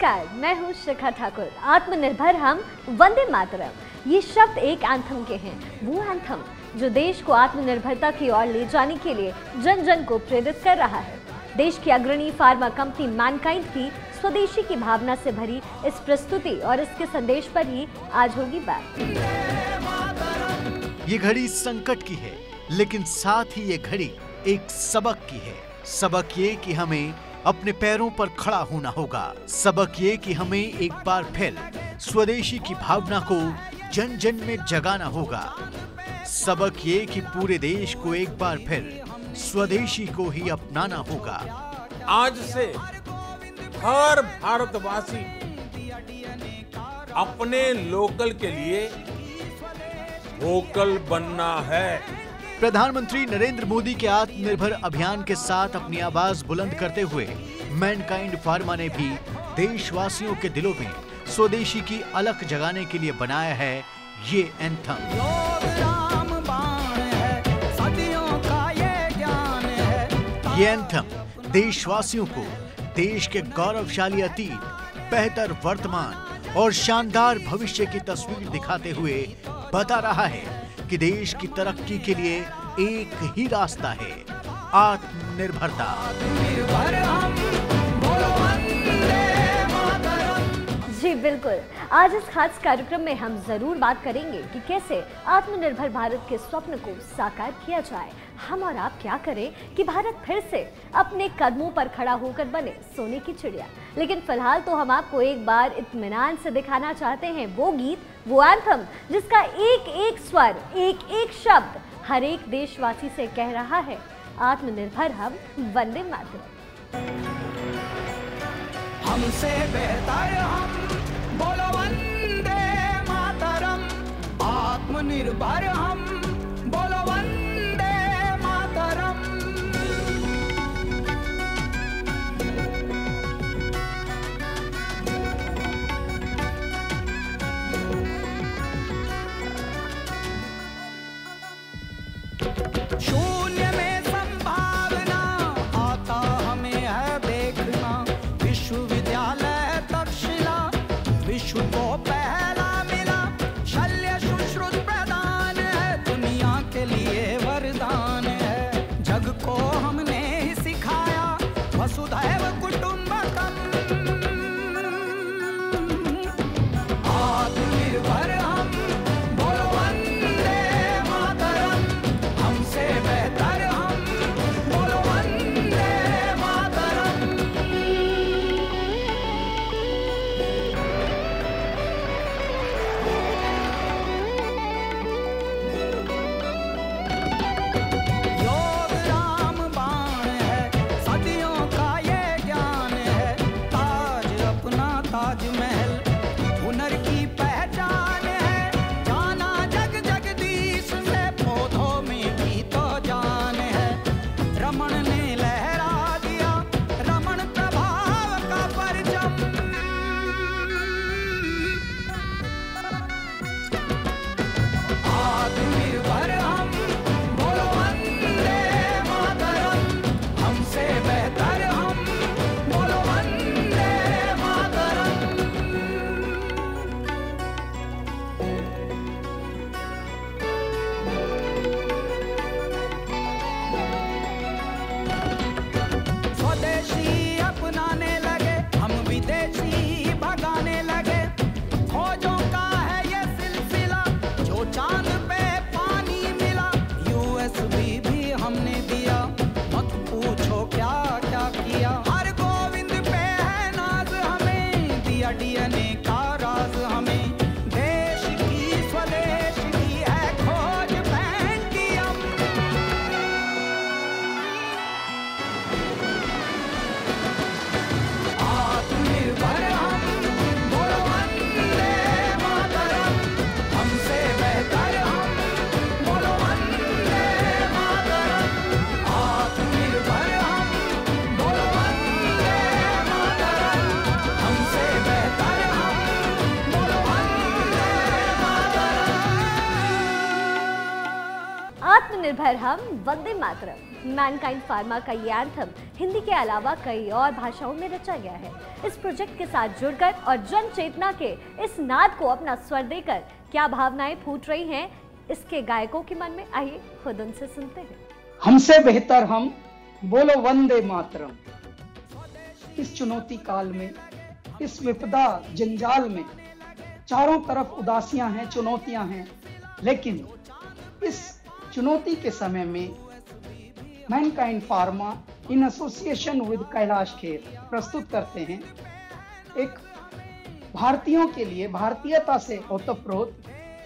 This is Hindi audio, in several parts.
नमस्कार, मैं हूँ शिखा ठाकुर। आत्मनिर्भर हम, वंदे मातरम, ये शब्द एक एंथम के हैं। वो एंथम जो देश को आत्मनिर्भरता की ओर ले जाने के लिए जन जन को प्रेरित कर रहा है। देश की अग्रणी फार्मा कंपनी मैनकाइंड की स्वदेशी की भावना से भरी इस प्रस्तुति और इसके संदेश पर ही आज होगी बात। ये घड़ी संकट की है, लेकिन साथ ही ये घड़ी एक सबक की है। सबक ये कि हमें अपने पैरों पर खड़ा होना होगा। सबक ये कि हमें एक बार फिर स्वदेशी की भावना को जन जन में जगाना होगा। सबक ये कि पूरे देश को एक बार फिर स्वदेशी को ही अपनाना होगा। आज से हर भारतवासी अपने लोकल के लिए वोकल बनना है। प्रधानमंत्री नरेंद्र मोदी के आत्मनिर्भर अभियान के साथ अपनी आवाज बुलंद करते हुए मैनकाइंड फार्मा ने भी देशवासियों के दिलों में स्वदेशी की अलख जगाने के लिए बनाया है ये एंथम। ये एंथम देशवासियों को देश के गौरवशाली अतीत, बेहतर वर्तमान और शानदार भविष्य की तस्वीर दिखाते हुए बता रहा है कि देश की तरक्की के लिए एक ही रास्ता है, आत्मनिर्भरता। जी बिल्कुल, आज इस खास कार्यक्रम में हम जरूर बात करेंगे कि कैसे आत्मनिर्भर भारत के स्वप्न को साकार किया जाए। हम और आप क्या करें कि भारत फिर से अपने कदमों पर खड़ा होकर बने सोने की चिड़िया। लेकिन फिलहाल तो हम आपको एक बार इत्मीनान से दिखाना चाहते हैं वो गीत, वो एंथम जिसका एक एक स्वर, एक एक शब्द हर एक देशवासी से कह रहा है, आत्मनिर्भर हम, वंदे मातरम। हमसे बेहतर हम, बोलो वंदे मातरम। आत्मनिर्भर हम, बोलो वंदे मातरम। शून्य में संभावना आता हमें है देखना। विश्वविद्यालय तक्षशिला विश्व को पहला मिला। शल्य सुश्रुत प्रदान है आत्मनिर्भर हम वंदे मातरम। मैनकाइंड फार्मा का ये एंथम हिंदी के अलावा कई और भाषाओं में रचा गया है। इस प्रोजेक्ट के साथ जुड़कर और जन चेतना के इस नाद को अपना स्वर देकर क्या भावनाएं फूट रही हैं इसके गायकों के मन में, आइए खुद उनसे सुनते हैं। हमसे बेहतर हम, बोलो वंदे मातरम। इस चुनौती काल में, इस विपदा जंजाल में चारों तरफ उदासियां हैं, चुनौतियां हैं, लेकिन इस चुनौती के समय में Mankind pharma in association with Kailash Kher प्रस्तुत करते हैं एक भारतीयों के लिए भारतीयता से ओतप्रोत,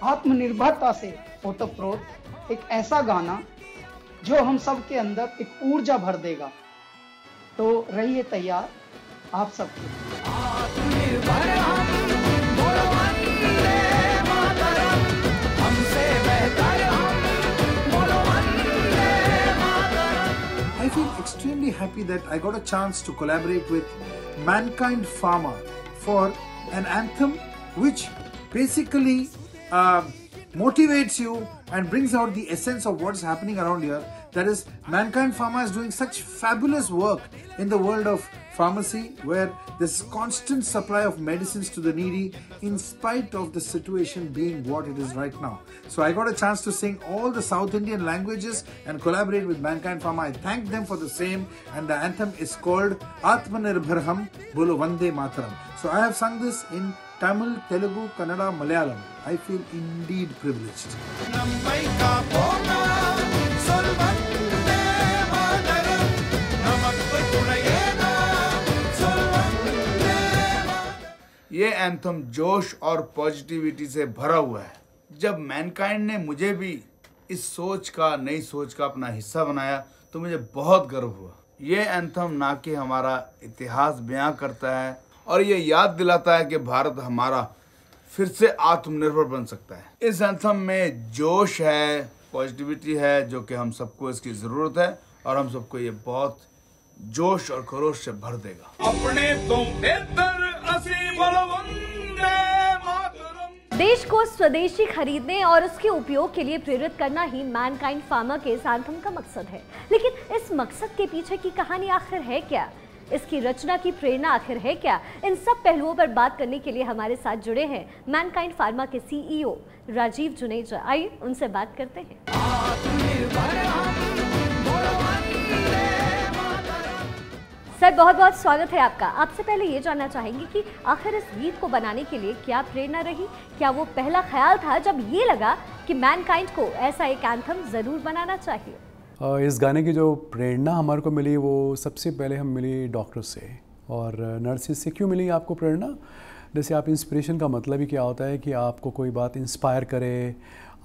आत्मनिर्भरता से ओतप्रोत एक ऐसा गाना जो हम सब के अंदर एक ऊर्जा भर देगा। तो रहिए तैयार आप सबके। आत्मनिर्भर हम, बोलो वंदे मातरम। हमसे बेहतर हम, बोलो Vande Mataram. I feel extremely happy that I got a chance to collaborate with Mankind Pharma for an anthem which basically motivates you and brings out the essence of what's happening around here. That is, Mankind Pharma is doing such fabulous work in the world of pharmacy, where there's constant supply of medicines to the needy in spite of the situation being what it is right now. So I got a chance to sing all the South Indian languages and collaborate with Mankind Pharma. I thank them for the same, and the anthem is called Atmanirbhar Ham Bolo Vande Mataram. So I have sung this in Tamil, Telugu, Kannada, Malayalam. I feel indeed privileged. ये एंथम जोश और पॉजिटिविटी से भरा हुआ है। जब मैनकाइंड ने मुझे भी इस सोच का, नई सोच का अपना हिस्सा बनाया तो मुझे बहुत गर्व हुआ। ये एंथम ना कि हमारा इतिहास बयां करता है और ये याद दिलाता है कि भारत हमारा फिर से आत्मनिर्भर बन सकता है। इस एंथम में जोश है, पॉजिटिविटी है, जो कि हम सबको इसकी ज़रूरत है और हम सबको ये बहुत जोश और खरोश से भर देगा। अपने तुम बेहतर असी बोलो वंदे मातरम। देश को स्वदेशी खरीदने और उसके उपयोग के लिए प्रेरित करना ही मैनकाइंड फार्मा के इस एंथम का मकसद है। लेकिन इस मकसद के पीछे की कहानी आखिर है क्या? इसकी रचना की प्रेरणा आखिर है क्या? इन सब पहलुओं पर बात करने के लिए हमारे साथ जुड़े हैं मैनकाइंड फार्मा के CEO राजीव जुनेजा। आइए उनसे बात करते हैं। सर, बहुत बहुत स्वागत है आपका। आपसे पहले ये जानना चाहेंगे कि आखिर इस गीत को बनाने के लिए क्या प्रेरणा रही? क्या वो पहला ख्याल था जब ये लगा कि मैनकाइंड को ऐसा एक एंथम ज़रूर बनाना चाहिए? इस गाने की जो प्रेरणा हमारे को मिली वो सबसे पहले हम मिली डॉक्टर से और नर्सिस से। क्यों मिली आपको प्रेरणा? जैसे आप इंस्पिरेशन का मतलब ही क्या होता है कि आपको कोई बात इंस्पायर करे,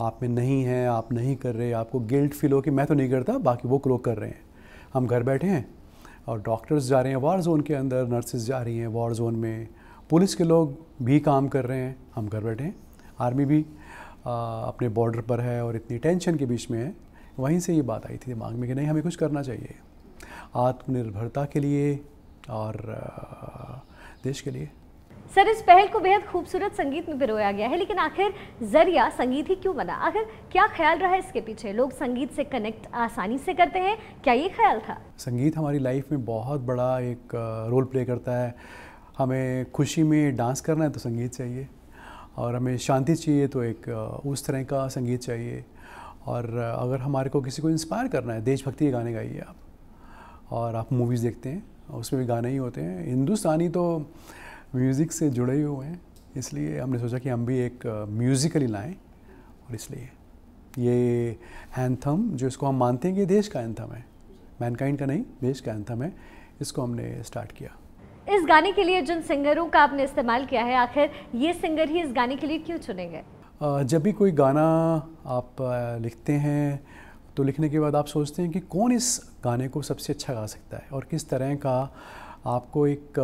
आप में नहीं है, आप नहीं कर रहे, आपको गिल्ट फील हो कि मैं तो नहीं करता, बाकी वो लोग कर रहे हैं। हम घर बैठे हैं और डॉक्टर्स जा रहे हैं वार जोन के अंदर, नर्सिस जा रही हैं वार जोन में, पुलिस के लोग भी काम कर रहे हैं, हम घर बैठे हैं। आर्मी भी अपने बॉर्डर पर है और इतनी टेंशन के बीच में है। वहीं से ये बात आई थी दिमाग में कि नहीं, हमें कुछ करना चाहिए आत्मनिर्भरता के लिए और देश के लिए। सर, इस पहल को बेहद खूबसूरत संगीत में पिरोया गया है, लेकिन आखिर जरिया संगीत ही क्यों बना? आखिर क्या ख्याल रहा इसके पीछे? लोग संगीत से कनेक्ट आसानी से करते हैं, क्या ये ख्याल था? संगीत हमारी लाइफ में बहुत बड़ा एक रोल प्ले करता है। हमें खुशी में डांस करना है तो संगीत चाहिए, और हमें शांति चाहिए तो एक उस तरह का संगीत चाहिए। और अगर हमारे को किसी को इंस्पायर करना है, देशभक्ति के गाने गाइए आप, और आप मूवीज़ देखते हैं उसमें भी गाने ही होते हैं। हिंदुस्तानी तो म्यूज़िक से जुड़े ही हुए हैं, इसलिए हमने सोचा कि हम भी एक म्यूज़िकली लाएं, और इसलिए ये एंथम जो इसको हम मानते हैं कि देश का एंथम है, मैनकाइंड का नहीं, देश का एंथम है, इसको हमने स्टार्ट किया। इस गाने के लिए जिन सिंगरों का आपने इस्तेमाल किया है, आखिर ये सिंगर ही इस गाने के लिए क्यों चुने गए? जब भी कोई गाना आप लिखते हैं तो लिखने के बाद आप सोचते हैं कि कौन इस गाने को सबसे अच्छा गा सकता है और किस तरह का आपको एक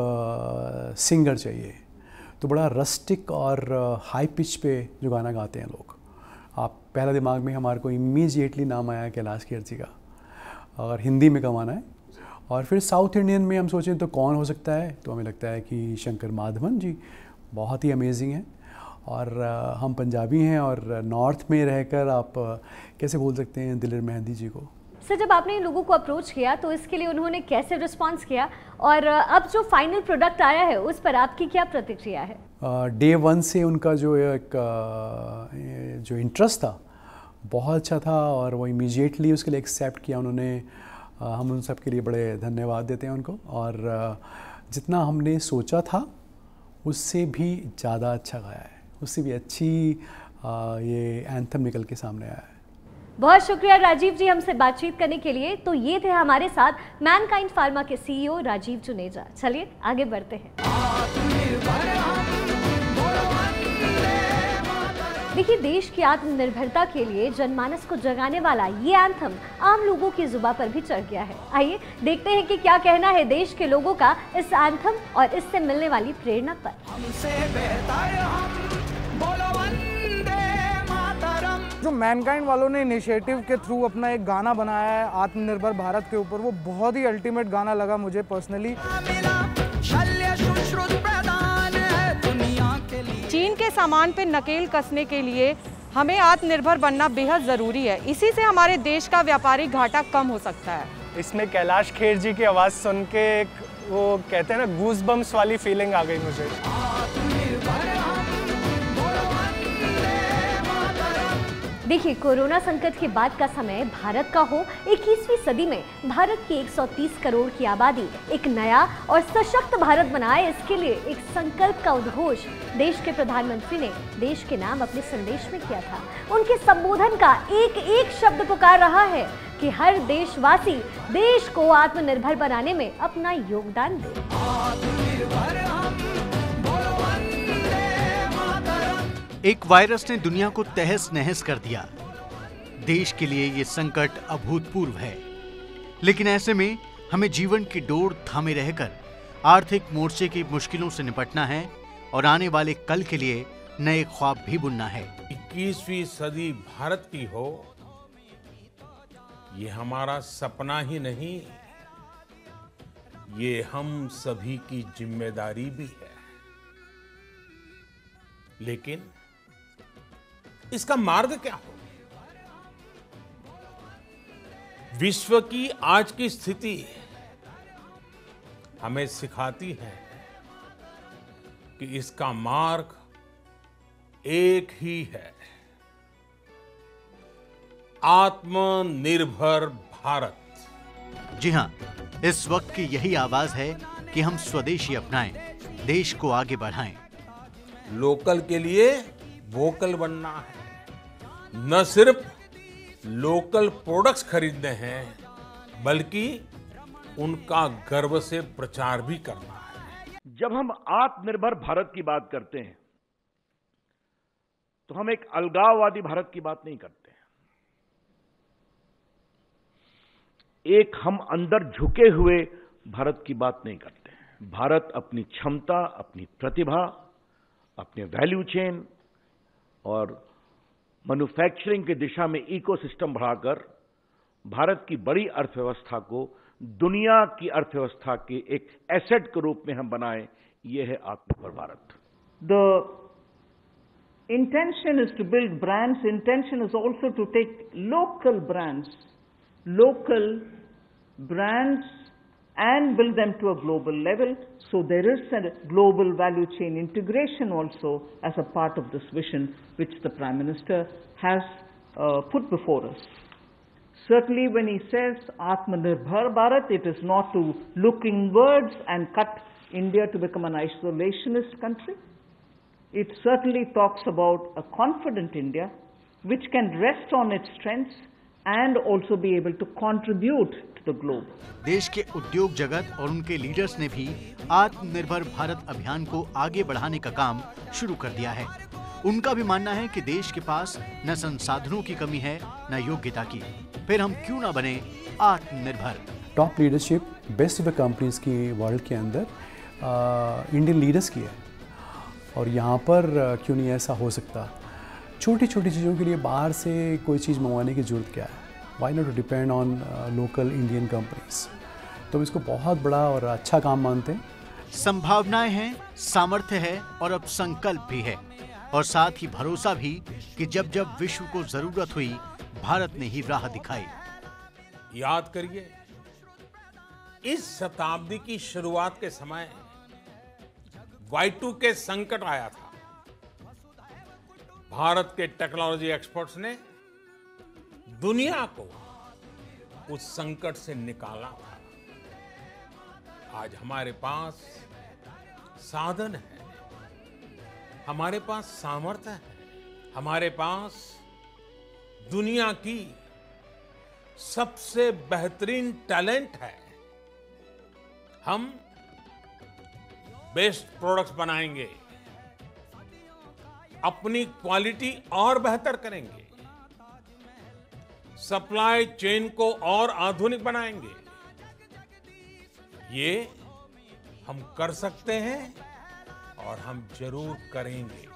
सिंगर चाहिए। तो बड़ा रस्टिक और हाई पिच पे जो गाना गाते हैं लोग, आप पहला दिमाग में हमारे को इमीडिएटली नाम आया कैलाश खेर जी का, और हिंदी में गवाना है। और फिर साउथ इंडियन में हम सोचें तो कौन हो सकता है, तो हमें लगता है कि शंकर माधवन जी बहुत ही अमेजिंग हैं। और हम पंजाबी हैं और नॉर्थ में रहकर आप कैसे बोल सकते हैं दिलेर मेहंदी जी को। सर, जब आपने इन लोगों को अप्रोच किया तो इसके लिए उन्होंने कैसे रिस्पांस किया, और अब जो फाइनल प्रोडक्ट आया है उस पर आपकी क्या प्रतिक्रिया है? डे 1 से उनका जो एक जो इंटरेस्ट था बहुत अच्छा था और वो इमीडिएटली उसके लिए एक्सेप्ट किया उन्होंने। हम उन सब के लिए बड़े धन्यवाद देते हैं उनको। और जितना हमने सोचा था उससे भी ज़्यादा अच्छा गाया है, उससे भी अच्छी ये एंथम निकल के सामने आया है। बहुत शुक्रिया राजीव जी हमसे बातचीत करने के लिए। तो ये थे हमारे साथ मैनकाइंड फार्मा के CEO राजीव जुनेजा। चलिए आगे बढ़ते हैं। देखिए, देश की आत्मनिर्भरता के लिए जनमानस को जगाने वाला ये एंथम आम लोगों की जुबान पर भी चढ़ गया है। आइए देखते हैं कि क्या कहना है देश के लोगों का इस एंथम और इससे मिलने वाली प्रेरणा पर। जो मैनकाइंड वालों ने इनिशिएटिव के थ्रू अपना एक गाना बनाया है आत्मनिर्भर भारत के ऊपर, वो बहुत ही अल्टीमेट गाना लगा मुझे पर्सनली। चीन के सामान पे नकेल कसने के लिए हमें आत्मनिर्भर बनना बेहद ज़रूरी है। इसी से हमारे देश का व्यापारिक घाटा कम हो सकता है। इसमें कैलाश खेर जी की आवाज़ सुन के एक वो कहते हैं ना गूज बम्स वाली फीलिंग आ गई मुझे। देखिए, कोरोना संकट के बाद का समय भारत का हो, 21वीं सदी में भारत की 130 करोड़ की आबादी एक नया और सशक्त भारत बनाए, इसके लिए एक संकल्प का उद्घोष देश के प्रधानमंत्री ने देश के नाम अपने संदेश में किया था। उनके संबोधन का एक एक शब्द पुकार रहा है कि हर देशवासी देश को आत्मनिर्भर बनाने में अपना योगदान दे। एक वायरस ने दुनिया को तहस नहस कर दिया। देश के लिए ये संकट अभूतपूर्व है, लेकिन ऐसे में हमें जीवन की डोर थामे रहकर आर्थिक मोर्चे की मुश्किलों से निपटना है और आने वाले कल के लिए नए ख्वाब भी बुनना है। 21वीं सदी भारत की हो, ये हमारा सपना ही नहीं, ये हम सभी की जिम्मेदारी भी है। लेकिन इसका मार्ग क्या हो? विश्व की आज की स्थिति हमें सिखाती है कि इसका मार्ग एक ही है, आत्मनिर्भर भारत। जी हां, इस वक्त की यही आवाज है कि हम स्वदेशी अपनाएं, देश को आगे बढ़ाएं। लोकल के लिए वोकल बनना है, न सिर्फ लोकल प्रोडक्ट्स खरीदने हैं बल्कि उनका गर्व से प्रचार भी करना है। जब हम आत्मनिर्भर भारत की बात करते हैं तो हम एक अलगाववादी भारत की बात नहीं करते हैं। एक हम अंदर झुके हुए भारत की बात नहीं करते हैं। भारत अपनी क्षमता, अपनी प्रतिभा, अपने वैल्यू चेन और मैन्युफैक्चरिंग की दिशा में इकोसिस्टम बढ़ाकर भारत की बड़ी अर्थव्यवस्था को दुनिया की अर्थव्यवस्था के एक एसेट के रूप में हम बनाएं, यह है आत्मनिर्भर Bharat. The intention is to build brands. Intention is also to take local brands and build them to a global level. So there is a global value chain integration also as a part of this vision which the Prime Minister has put before us. Certainly when he says Atmanirbhar Bharat, it is not to look inwards and cut India to become an isolationist country. It certainly talks about a confident India which can rest on its strengths and also be able to contribute to the globe. देश के उद्योग जगत और उनके लीडर्स ने भी आत्मनिर्भर भारत अभियान को आगे बढ़ाने का काम शुरू कर दिया है। उनका भी मानना है कि देश के पास न संसाधनों की कमी है न योग्यता की, फिर हम क्यों ना बने आत्मनिर्भर। Top leadership best of the companies की वर्ल्ड के अंदर इंडियन लीडर्स की है और यहाँ पर क्यों नहीं ऐसा हो सकता। छोटी छोटी चीज़ों के लिए बाहर से कोई चीज़ मंगवाने की ज़रूरत क्या है? Why not to depend on local Indian companies. तो इसको बहुत बड़ा और अच्छा काम मानते हैं। संभावनाएं हैं, सामर्थ्य है और अब संकल्प भी है। और साथ ही भरोसा भी कि जब जब विश्व को जरूरत हुई भारत ने ही राह दिखाई। याद करिए, इस शताब्दी की शुरुआत के समय Y2K संकट आया था। भारत के टेक्नोलॉजी एक्सपर्ट्स ने दुनिया को उस संकट से निकाला था। आज हमारे पास साधन है, हमारे पास सामर्थ्य है, हमारे पास दुनिया की सबसे बेहतरीन टैलेंट है। हम बेस्ट प्रोडक्ट्स बनाएंगे, अपनी क्वालिटी और बेहतर करेंगे, सप्लाई चेन को और आधुनिक बनाएंगे। ये हम कर सकते हैं और हम जरूर करेंगे।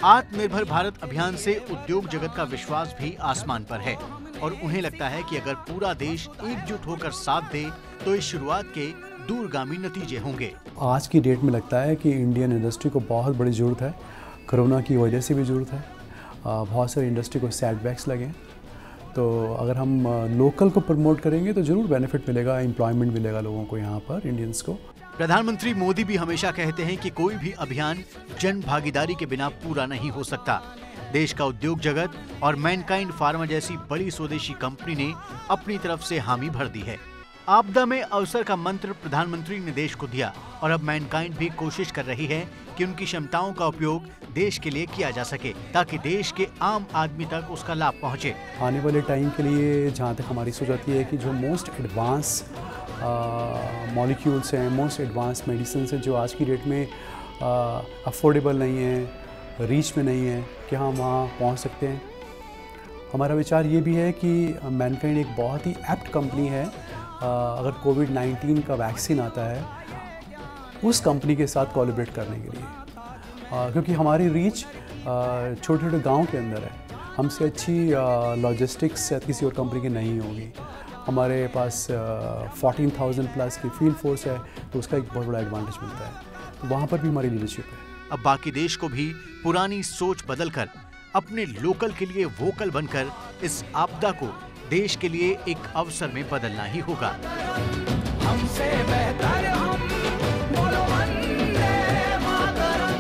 आत्मनिर्भर भारत अभियान से उद्योग जगत का विश्वास भी आसमान पर है और उन्हें लगता है कि अगर पूरा देश एकजुट होकर साथ दे तो इस शुरुआत के दूरगामी नतीजे होंगे। आज की डेट में लगता है कि इंडियन इंडस्ट्री को बहुत बड़ी ज़रूरत है। कोरोना की वजह से भी ज़रूरत है। बहुत सारी इंडस्ट्री को सेटबैक्स लगे, तो अगर हम लोकल को प्रमोट करेंगे तो ज़रूर बेनिफिट मिलेगा, एम्प्लॉयमेंट मिलेगा लोगों को, यहाँ पर इंडियंस को। प्रधानमंत्री मोदी भी हमेशा कहते हैं कि कोई भी अभियान जन भागीदारी के बिना पूरा नहीं हो सकता। देश का उद्योग जगत और मैनकाइंड फार्मा जैसी बड़ी स्वदेशी कंपनी ने अपनी तरफ से हामी भर दी है। आपदा में अवसर का मंत्र प्रधानमंत्री ने देश को दिया और अब मैनकाइंड भी कोशिश कर रही है कि उनकी क्षमताओं का उपयोग देश के लिए किया जा सके ताकि देश के आम आदमी तक उसका लाभ पहुंचे। आने वाले टाइम के लिए जहाँ तक हमारी सोच आती है कि जो मोस्ट एडवांस मॉलिक्यूल्स हैं, मोस्ट एडवांस मेडिसिन हैं जो आज की डेट में अफोर्डेबल नहीं है, रीच में नहीं है, कि हम वहाँ पहुँच सकते हैं। हमारा विचार ये भी है कि मैनकाइंड एक बहुत ही एप्ट कंपनी है। अगर कोविड-19 का वैक्सीन आता है उस कंपनी के साथ कोलैबोरेट करने के लिए, क्योंकि हमारी रीच छोटे छोटे गांव के अंदर है। हमसे अच्छी लॉजिस्टिक्स किसी और कंपनी की नहीं होगी। हमारे पास 14,000 प्लस की फील्ड फोर्स है, तो उसका एक बहुत बड़ा एडवांटेज मिलता है। तो वहाँ पर भी हमारी लीडरशिप है। अब बाकी देश को भी पुरानी सोच बदलकर अपने लोकल के लिए वोकल बनकर इस आपदा को देश के लिए एक अवसर में बदलना ही होगा। हमसे बेहतर हम बोलो वंदे मातरम।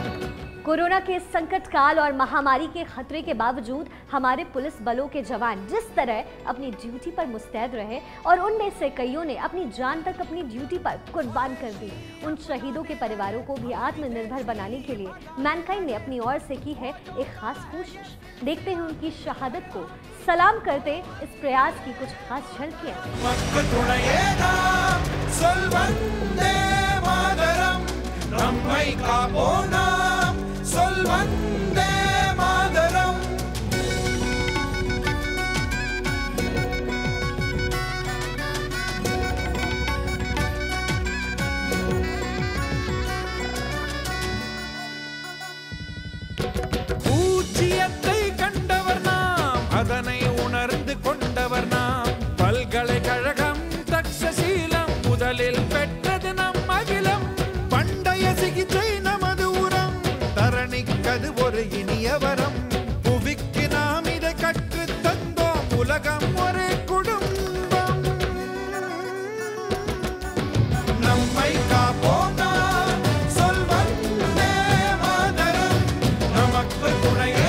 कोरोना के संकट काल और महामारी के खतरे के बावजूद हमारे पुलिस बलों के जवान जिस तरह अपनी ड्यूटी पर मुस्तैद रहे और उनमें से कईयों ने अपनी जान तक अपनी ड्यूटी पर कुर्बान कर दी, उन शहीदों के परिवारों को भी आत्मनिर्भर बनाने के लिए मैनकाइंड ने अपनी ओर से की है एक खास कोशिश। देखते हैं उनकी शहादत को सलाम करते इस प्रयास की कुछ खास झलकियां। அதனை உணர்ந்து கொண்டவர் நாம். பல்கலைக்கழகம் தக்ஷசீலம் முதலில் பெற்றது நம் அகிலம். பண்டைய சிகிச்சை நமது உரம், தரணிக்கது ஒரு இனிய வரம். புவிக்கு நாம் இதை கற்றுத் தந்தோம், உலகம் ஒரே குடும்பம். நம்மை காப்போம் நாம், சொல்வந்தே மாதரம். நமக்கு துணையே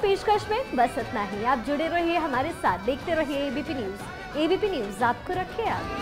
पेशकश में बस इतना ही। आप जुड़े रहिए हमारे साथ, देखते रहिए एबीपी न्यूज़। एबीपी न्यूज़ आपको रखे आगे।